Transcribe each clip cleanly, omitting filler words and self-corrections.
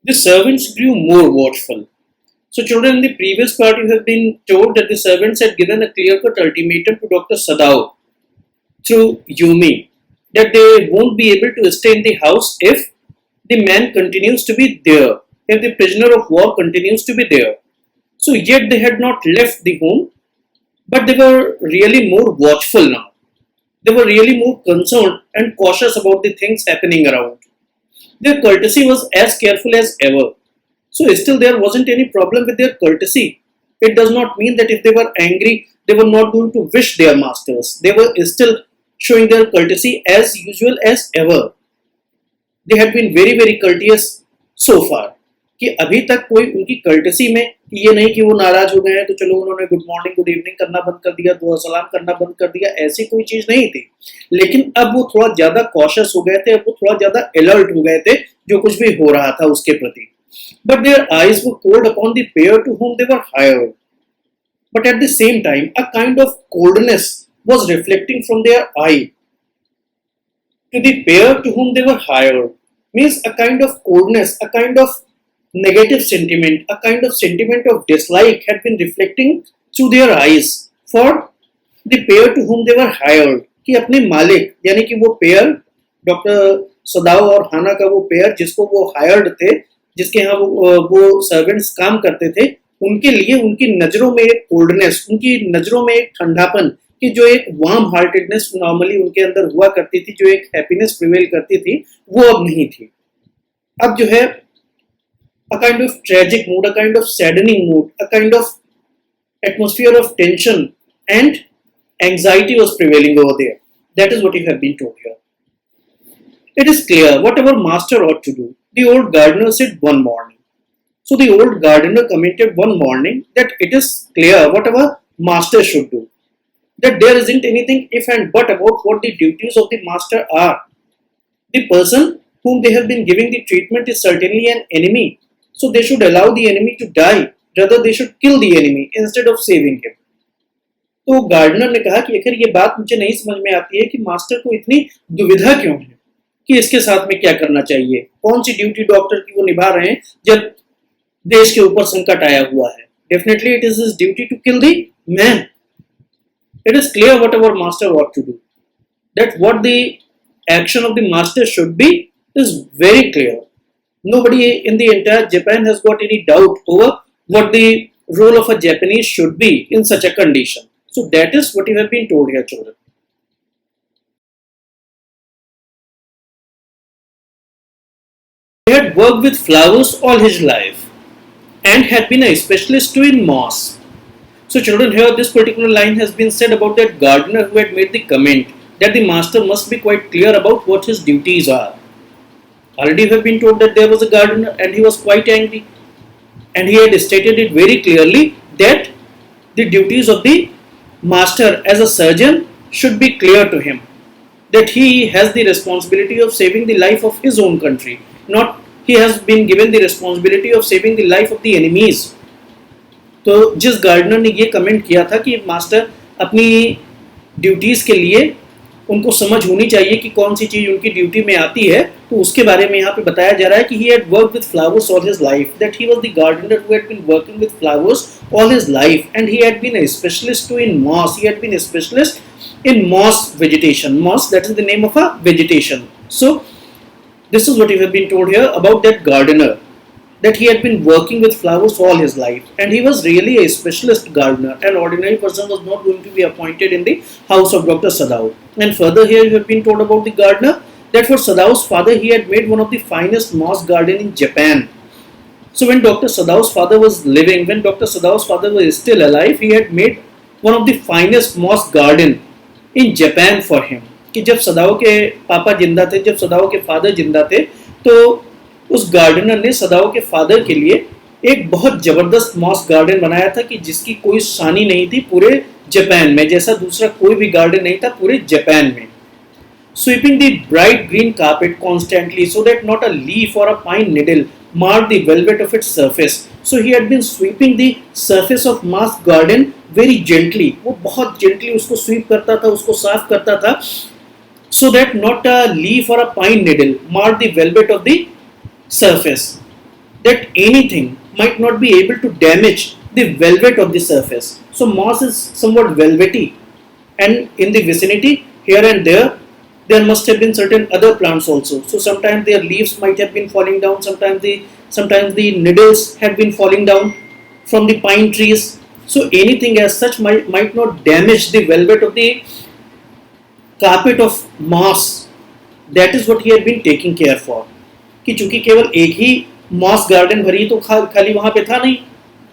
The servants grew more watchful. So, children, in the previous part, you have been told that the servants had given a clear-cut ultimatum to Dr. Sadao through Yumi that they won't be able to stay in the house if the man continues to be there, if the prisoner of war continues to be there. So, yet they had not left the home, but they were really more watchful now. They were really more concerned and cautious about the things happening around. Their courtesy was as careful as ever. So, still, there wasn't any problem with their courtesy. It does not mean that if they were angry, they were not going to wish their masters. They were still showing their courtesy as usual as ever. They had been very very courteous so far कि अभी तक कोई उनकी courtesy में ये नहीं कि वो नाराज हो गए हैं तो चलो उन्होंने गुड मॉर्निंग गुड इवनिंग करना बंद कर दिया, दुआ सलाम करना बंद कर दिया, ऐसी कोई चीज नहीं थी. लेकिन अब वो थोड़ा ज्यादा कॉशियस हो गए थे, अब वो थोड़ा ज्यादा अलर्ट हो गए थे जो कुछ भी हो रहा था उसके प्रति. But their eyes were cold upon the pair to whom they were hired. But at the same time, a kind of coldness was reflecting from their eye to the pair to whom they were hired. Means a kind of coldness, a kind of negative sentiment, a kind of sentiment of dislike had been reflecting through their eyes for the pair to whom they were hired. कि अपने मालिक यानी कि वो pair doctor सदाव और हाना का वो pair जिसको वो हायर्ड थे, जिसके यहाँ वो सर्वेंट्स काम करते थे, उनके लिए उनकी नजरों में एक कोल्डनेस, उनकी नजरों में एक ठंडापन कि जो एक वार्म हार्टेडनेस नॉर्मली उनके अंदर हुआ करती थी, जो एक हैप्पीनेस प्रिवेल करती थी, वो अब नहीं थी. अब जो है a kind of tragic mood, a kind of saddening mood, a kind of atmosphere of tension and anxiety was prevailing over there. That is what you have been told here. It is clear whatever master ought to do, the old gardener said one morning. So the old gardener commented one morning that it is clear whatever master should do, that there isn't anything if and but about what the duties of the master are. The person whom they have been giving the treatment is certainly an enemy, so they should allow the enemy to die, rather they should kill the enemy instead of saving him. तो gardener ने कहा कि आखिर ये बात मुझे नहीं समझ में आती है कि मास्टर को इतनी दुविधा क्यों है कि इसके साथ में क्या करना चाहिए, कौन सी ड्यूटी डॉक्टर की वो निभा रहे हैं जब देश के ऊपर संकट आया हुआ है. Definitely it is his duty to kill the man. It is clear whatever master ought to do, that what the action of the master should be is very clear. Nobody in the entire Japan has got any doubt over what the role of a Japanese should be in such a condition. So that is what you have been told here, children. He had worked with flowers all his life and had been a specialist too in moss. So children, here this particular line has been said about that gardener who had made the comment that the master must be quite clear about what his duties are. Already we have been told that there was a gardener and he was quite angry, and he had stated it very clearly that the duties of the master as a surgeon should be clear to him, that he has the responsibility of saving the life of his own country, not he has been given the responsibility of saving the life of the enemies. तो जिस gardener ने ये comment किया था कि master अपनी duties के लिए उनको समझ होनी चाहिए कि कौन सी चीज़ उनकी ड्यूटी में आती है, तो उसके बारे में यहाँ पे बताया जा रहा है कि he had worked with flowers all his life, that he was the gardener who had been working with flowers all his life, and he had been a specialist too in moss. He had been a specialist in moss vegetation. Moss, that is the name of a vegetation. So this is what you have been told here about that gardener, that he had been working with flowers all his life, and he was really a specialist gardener. An ordinary person was not going to be appointed in the house of Dr. Sadao. And further here you have been told about the gardener that for Sadao's father he had made one of the finest moss garden in Japan. So when Dr. Sadao's father was living, when Dr. Sadao's father was still alive, he had made one of the finest moss garden in Japan for him. कि जब सदाओ के पापा जिंदा थे, जब सदाओ के father जिंदा थे, तो उस गार्डनर ने सदाओ के फादर के लिए एक बहुत जबरदस्त मॉस गार्डन बनाया था कि जिसकी कोई सानी नहीं थी पूरे जापान में, जैसा दूसरा कोई भी गार्डन नहीं था पूरे जापान में. Sweeping the bright green carpet constantly so that not a leaf or a pine needle marred the velvet of its surface. So he had been sweeping the surface of moss garden very gently. वो बहुत gently उसको sweep करता था, उसको साफ करता था, so that not a leaf or a pine needle marred the velvet of the surface. that anything might not be able to damage the velvet of the surface. So moss is somewhat velvety, and in the vicinity here and there must have been certain other plants also. So sometimes their leaves might have been falling down, sometimes the needles have been falling down from the pine trees. So anything as such might not damage the velvet of the carpet of moss. That is what he had been taking care for. कि चूंकि केवल एक ही moss garden भरी तो खाली वहां पे था नहीं,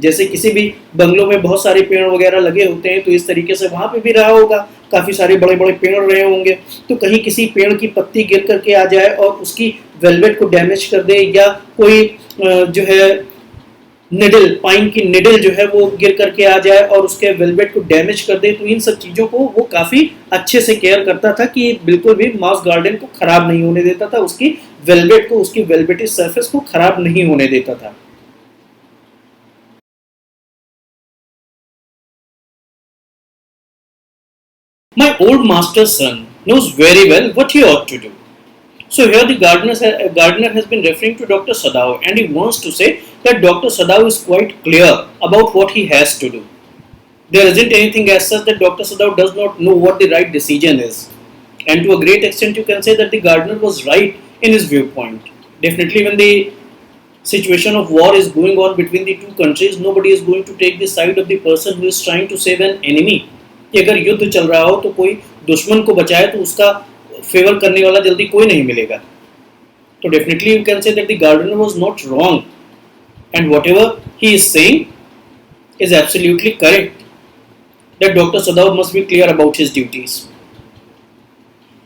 जैसे किसी भी बंगलों में बहुत सारे पेड़ वगैरह लगे होते हैं, तो इस तरीके से वहां पे भी रहा होगा, काफी सारे बड़े बड़े पेड़ रहे होंगे, तो कहीं किसी पेड़ की पत्ती गिर करके आ जाए और उसकी वेलवेट को डैमेज कर दे, या कोई जो है निडल, पाइन की निडल जो है वो गिर करके आ जाए और उसके वेलवेट को डैमेज कर दे, तो इन सब चीज़ों को वो काफ़ी अच्छे से केयर करता था कि बिल्कुल भी मॉस गार्डन को ख़राब नहीं होने देता था, उसकी वेलवेट को, उसकी वेलवेटी सरफेस को ख़राब नहीं होने देता था. My old master's son knows very well what he ought to do. So here the gardener has been referring to Dr. Sadao, and he wants to say that Dr. Sadao is quite clear about what he has to do. There isn't anything as such that Dr. Sadao does not know what the right decision is. And to a great extent you can say that the gardener was right in his viewpoint. Definitely when the situation of war is going on between the two countries, nobody is going to take the side of the person who is trying to save an enemy. कि अगर युद्ध चल रहा हो तो कोई दुश्मन को बचाए तो उसका फेवर करने वाला जल्दी कोई नहीं मिलेगा. तो definitely you can say that the gardener was not wrong, and whatever he is saying is absolutely correct, that doctor Sadav must be clear about his duties.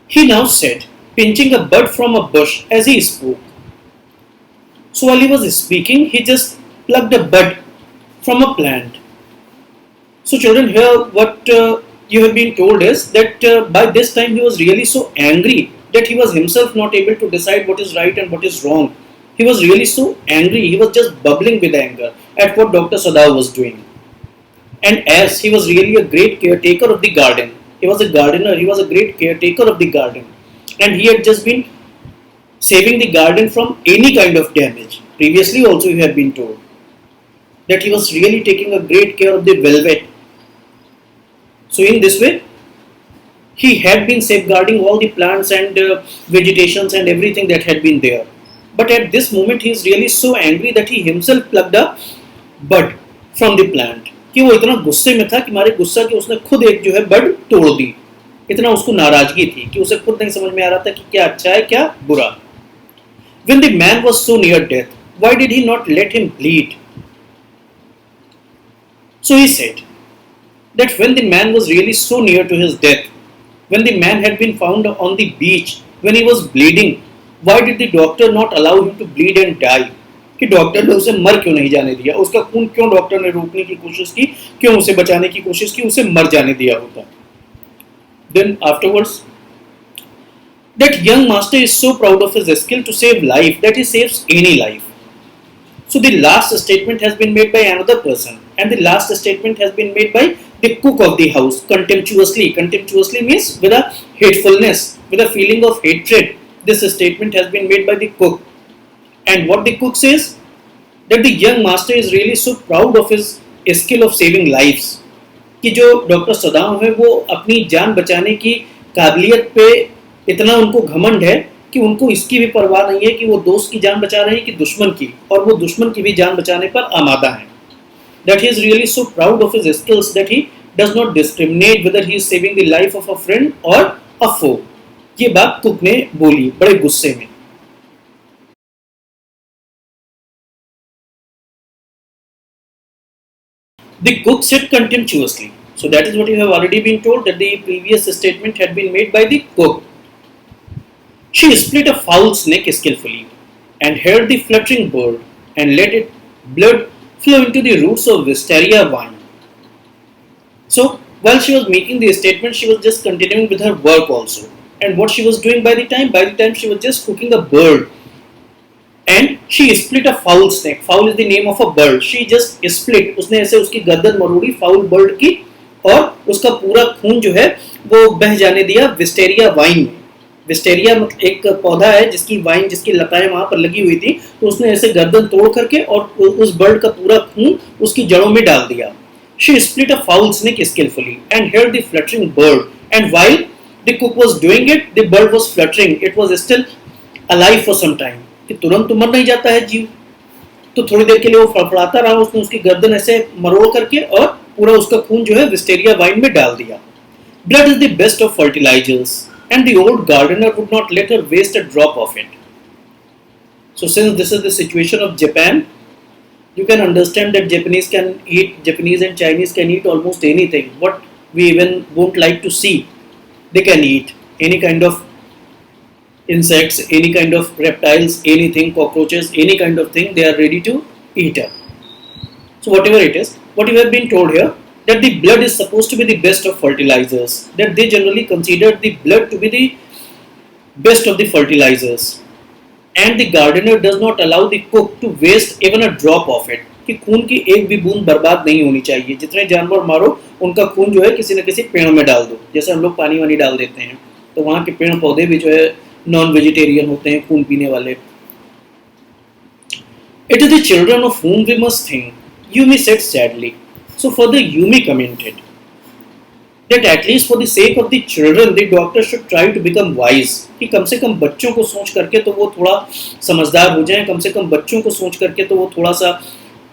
He now said, pinching a bud from a bush as he spoke. So while he was speaking, he just plucked a bud from a plant. So children, here what you have been told is that by this time he was really so angry that he was himself not able to decide what is right and what is wrong. He was really so angry, he was just bubbling with anger at what Dr. Sadao was doing. And as he was really a great caretaker of the garden, he was a gardener, he was a great caretaker of the garden, and he had just been saving the garden from any kind of damage. Previously also you have been told that he was really taking a great care of the velvet. So in this way, he had been safeguarding all the plants and vegetations and everything that had been there. But at this moment he is really so angry that he himself plucked a bud from the plant. कि वो इतना गुस्से में था कि मारे गुस्सा कि उसने खुद एक जो है बड तोड़ दी. इतना उसको नाराजगी थी कि उसे खुद नहीं समझ में आ रहा था कि क्या अच्छा है क्या बुरा. When the man was so near death, why did he not let him bleed? So he said that when the man was really so near to his death, when the man had been found on the beach, when he was bleeding, why did the doctor not allow him to bleed and die? कि doctor ने उसे मर क्यों नहीं जाने दिया, उसका खून क्यों डॉक्टर ने रोकने की कोशिश की, क्यों उसे बचाने की कोशिश की, उसे मर जाने दिया होता. Then afterwards, that young master is so proud of his skill to save life that he saves any life. So the last statement has been made by another person, and the last statement has been made by the cook of the house contemptuously. Contemptuously means with a hatefulness, with a feeling of hatred. This statement has been made by the cook. And what the cook says, that the young master is really so proud of his skill of saving lives, कि जो doctor सदाव है वो अपनी जान बचाने की काबिलियत पे इतना उनको घमंड है कि उनको इसकी भी परवाह नहीं है कि वो दोस्त की जान बचा रहे हैं कि दुश्मन की, और वो दुश्मन की भी जान बचाने पर आमादा हैं. That he is really so proud of his skills that he does not discriminate whether he is saving the life of a friend or a foe. ये बात कुक ने बोली बड़े गुस्से में. The cook said contemptuously. So that is what you have already been told, that the previous statement had been made by the cook. She split a fowl's neck skillfully and held the fluttering bird and let its blood flow into the roots of wisteria vine. So while she was making the statement, she was just continuing with her work also. And what she was doing by the time she was just cooking a bird. And she split a fowl's neck. Fowl is the name of a bird. She just split. उसने ऐसे उसकी गर्दन मरोड़ी foul bird की, और उसका पूरा खून जो है वो बह जाने दिया विस्टेरिया वाइन में. विस्टेरिया एक पौधा है जिसकी वाइन, जिसकी लताएं वहां पर लगी हुई थी, तो उसने ऐसे गर्दन तोड़ करके और उस बर्ड का पूरा खून उसकी जड़ों में डाल दिया. She split a foul snake skillfully and held the fluttering bird, and while the cook was doing it, the bird was fluttering. It was still alive for some time. कि तुरंत तो मर नहीं जाता है जीव, तो थोड़ी देर के लिए वो फड़फड़ाता रहा. उसने उसकी गर्दन ऐसे मरोड़ करके और पूरा उसका खून जो है विस्टेरिया वाइन में डाल दिया. Blood is the best of fertilizers, and the old gardener would not let her waste a drop of it. So since this is the situation of Japan, you can understand that Japanese and Chinese can eat almost anything. What we even won't like to see, they can eat any kind of insects, any kind of reptiles, anything, cockroaches, any kind of thing, they are ready to eat up. So whatever it is, what you have been told here, that the blood is supposed to be the best of fertilizers, that they generally consider the blood to be the best of the fertilizers, and the gardener does not allow the cook to waste even a drop of it. कि खून की एक भी बूंद बर्बाद नहीं होनी चाहिए. जितने जानवर मारो उनका खून जो है किसी न किसी पेड़ में डाल दो, जैसे हम लोग पानी वानी डाल देते हैं, तो वहाँ के पेड़ पौधे भी जो है नॉन वेजिटेरियन होते हैं, खून पीने वाले. It is the children of whom we must think, Yumi said sadly. So further Yumi commented that at least for the sake of the children, the doctor should try to become wise. कि कम से कम बच्चों को सोच करके तो वो थोड़ा समझदार हो जाएं, कम से कम बच्चों को सोच करके तो वो थोड़ा सा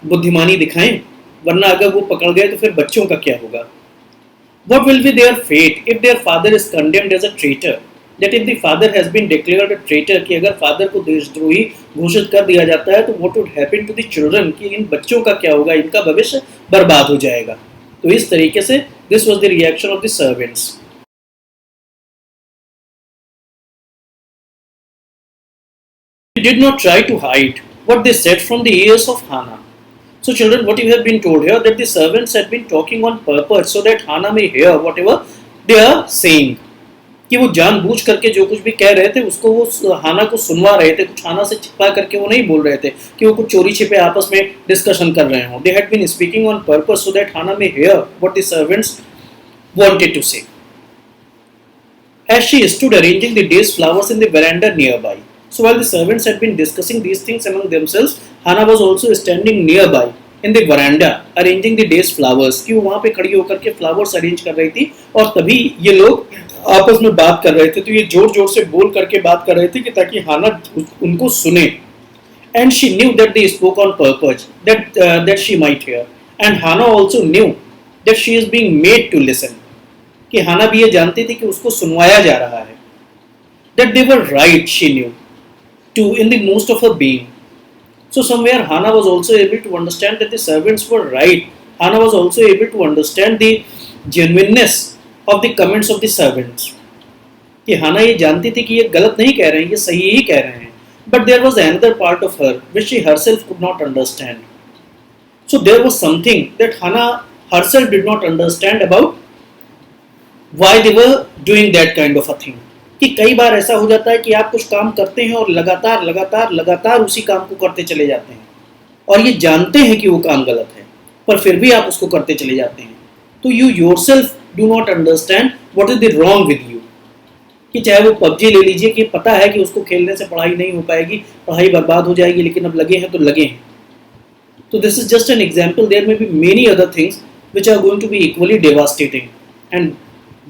बुद्धिमानी दिखाएं, वरना अगर वो पकड़ गए तो फिर बच्चों का क्या होगा. What will be their fate if their father is condemned as a traitor? That if the father has been declared a traitor, कि अगर फादर को देशद्रोही घोषित कर दिया जाता है, तो what would happen to the children, कि इन बच्चों का क्या होगा, इनका भविष्य बर्बाद हो जाएगा. तो इस तरीके से this was the reaction of the servants. They did not try to hide what they said from the ears of Hannah. So children, what you have been told here, that the servants had been talking on purpose so that Hannah may hear whatever they are saying. कि वो जानबूझ करके जो कुछ भी कह रहे थे उसको वो हाना को सुनवा रहे थे, कुछ हाना से छिपा करके वो नहीं बोल रहे थे कि वो कुछ चोरी छिपे आपस में डिस्कशन कर रहे हों. They had been speaking on purpose so that Hannah may hear what the servants wanted to say. As she stood arranging the day's flowers in the veranda nearby. So while the servants had been discussing these things among themselves, Hannah was also standing nearby in the veranda arranging the day's flowers. कि वो वहाँ पे खड़ी होकर के flowers arrange कर रही थी और तभी ये लोग आपस में बात कर रहे थे. तो ये जोर जोर से बोल करके बात कर रहे थे कि ताकि हाना उनको सुने. And she knew that they spoke on purpose that she might hear. And Hannah also knew that she is being made to listen. कि हाना भी ये जानती थी कि उसको सुनवाया जा रहा है. That they were right, she knew, too, in the most of her being. So somewhere Hannah was also able to understand that the servants were right. Hannah was also able to understand the genuineness of the comments of the servants. कि हाना ये जानती थी कि ये गलत नहीं कह रहे हैं, ये सही ही कह रहे हैं. But there was another part of her which she herself could not understand. So there was something that Hannah herself did not understand about why they were doing that kind of a thing. कि कई बार ऐसा हो जाता है कि आप कुछ काम करते हैं और लगातार लगातार लगातार उसी काम को करते चले जाते हैं और ये जानते हैं कि वो काम गलत है, पर फिर भी आप उसको करते चले जाते हैं. तो you yourself do not understand what is the wrong with you. कि चाहे वो पबजी ले लीजिए कि पता है कि उसको खेलने से पढ़ाई नहीं हो पाएगी, पढ़ाई बर्बाद हो जाएगी, लेकिन अब लगे हैं तो लगे हैं. तो this is just an example. There may be many other things which are going to be equally devastating, and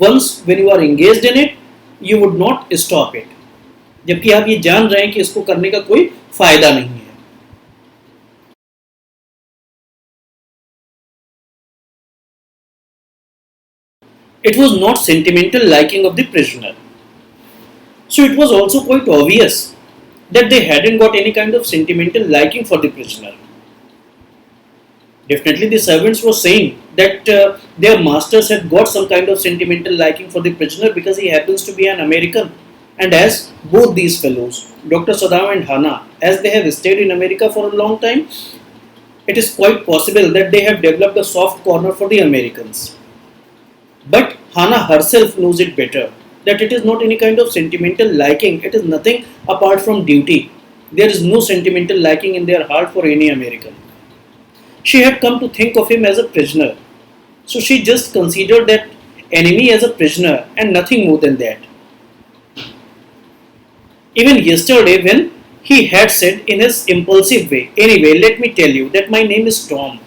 once when you are engaged in it you would not stop it. जबकि आप ये जान रहे हैं कि इसको करने का कोई फायदा नहीं है. It was not sentimental liking of the prisoner. So it was also quite obvious that they hadn't got any kind of sentimental liking for the prisoner. Definitely the servants were saying that their masters had got some kind of sentimental liking for the prisoner because he happens to be an American. And as both these fellows, Dr. Sadao and Hannah, as they have stayed in America for a long time, it is quite possible that they have developed a soft corner for the Americans. But Hannah herself knows it better, that it is not any kind of sentimental liking, it is nothing apart from duty. There is no sentimental liking in their heart for any American. She had come to think of him as a prisoner, so she just considered that enemy as a prisoner and nothing more than that. Even yesterday, when he had said in his impulsive way, "Anyway, let me tell you that my name is Tom."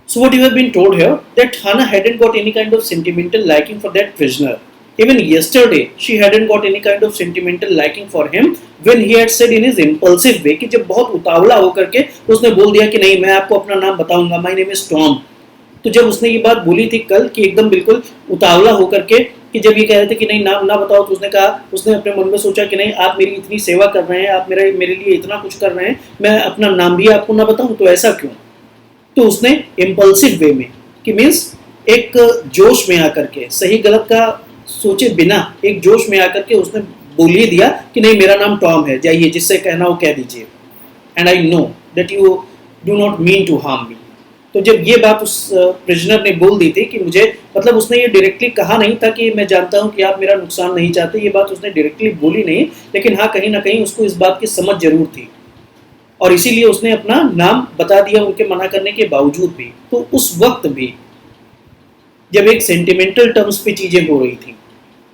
So what you have been told here, that Hannah hadn't got any kind of sentimental liking for that prisoner. Even yesterday, she hadn't got any kind of sentimental liking for him when he had said in his impulsive way, कि जब बहुत उतावला होकर के उसने बोल दिया कि नहीं मैं आपको अपना नाम बताऊंगा, माय नेम इज टॉम। तो जब उसने ये बात बोली थी कल कि एकदम बिल्कुल उतावला होकर के, कि जब ये कह रहे थे कि नहीं नाम ना बताओ, तो उसने कहा, उसने अपने मन में सोचा कि नहीं आप मेरी इतनी सेवा कर रहे हैं, आप मेरे लिए इतना कुछ कर रहे हैं, मैं अपना नाम भी आपको ना बताऊं, तो ऐसा क्यों। तो उसने इम्पल्सिव वे में, कि मीन्स एक जोश में आकर के, सही गलत का सोचे बिना एक जोश में आकर के उसने बोल ही दिया कि नहीं मेरा नाम टॉम है, जाइए जिससे कहना हो कह दीजिए, and I know that you do not mean to harm me. तो जब ये बात उस प्रिजनर ने बोल दी थी कि मुझे, मतलब उसने ये डायरेक्टली कहा नहीं था कि मैं जानता हूँ कि आप मेरा नुकसान नहीं चाहते, ये बात उसने डायरेक्टली बोली नहीं, लेकिन हाँ कहीं ना कहीं उसको इस बात की समझ जरूर थी, और इसीलिए उसने अपना नाम बता दिया उनके मना करने के बावजूद भी। तो उस वक्त भी जब एक सेंटिमेंटल टर्म्स पे चीज़ें हो रही थी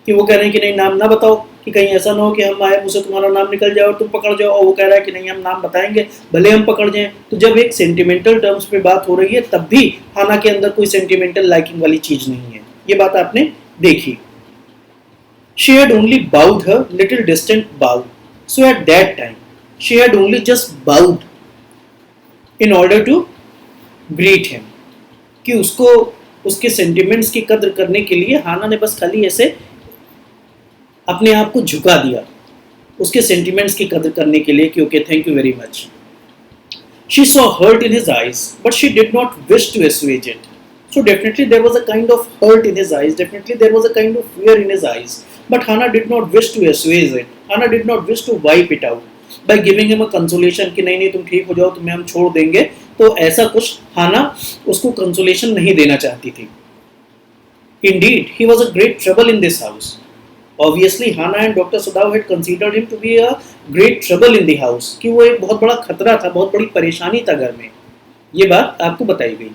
कि वो कह रहे हैं कि नहीं नाम ना बताओ, कि कहीं ऐसा ना हो कि हम आए मुझसे तुम्हारा नाम निकल जाए और तुम पकड़ जाओ, और वो कह रहा है कि नहीं हम नाम बताएंगे भले हम पकड़ जाएं। तो जब एक सेंटिमेंटल टर्म्स पे बात हो रही है तब भी हाना के अंदर कोई सेंटिमेंटल लाइकिंग वाली चीज़ नहीं है, ये बात आपने देखी। She had only bowed her little distant bow. So at that time, she had only just bowed in order to greet him. कि उसको उसके सेंटिमेंट्स की कद्र करने के लिए हाना ने बस खाली ऐसे अपने आप को झुका दिया, उसके सेंटिमेंट्स की कद्र करने के लिए कि okay thank you very much. She saw hurt in his eyes, but she did not wish to assuage it. So definitely there was a kind of hurt in his eyes, definitely there was a kind of fear in his eyes, but Hannah did not wish to assuage it. Hannah did not wish to wipe it out by giving him a consolation कि नहीं नहीं तुम ठीक हो जाओ, तुम्हें हम छोड़ देंगे। तो ऐसा कुछ हाना उसको कंसोलेशन नहीं देना चाहती थी। Indeed, he was a great trouble in this house. Obviously, Hannah and Dr. Sadao had considered him to be a great trouble in the house, कि वो एक बहुत बड़ा खतरा था, बहुत बड़ी परेशानी था घर में। ये बात आपको बताई गई।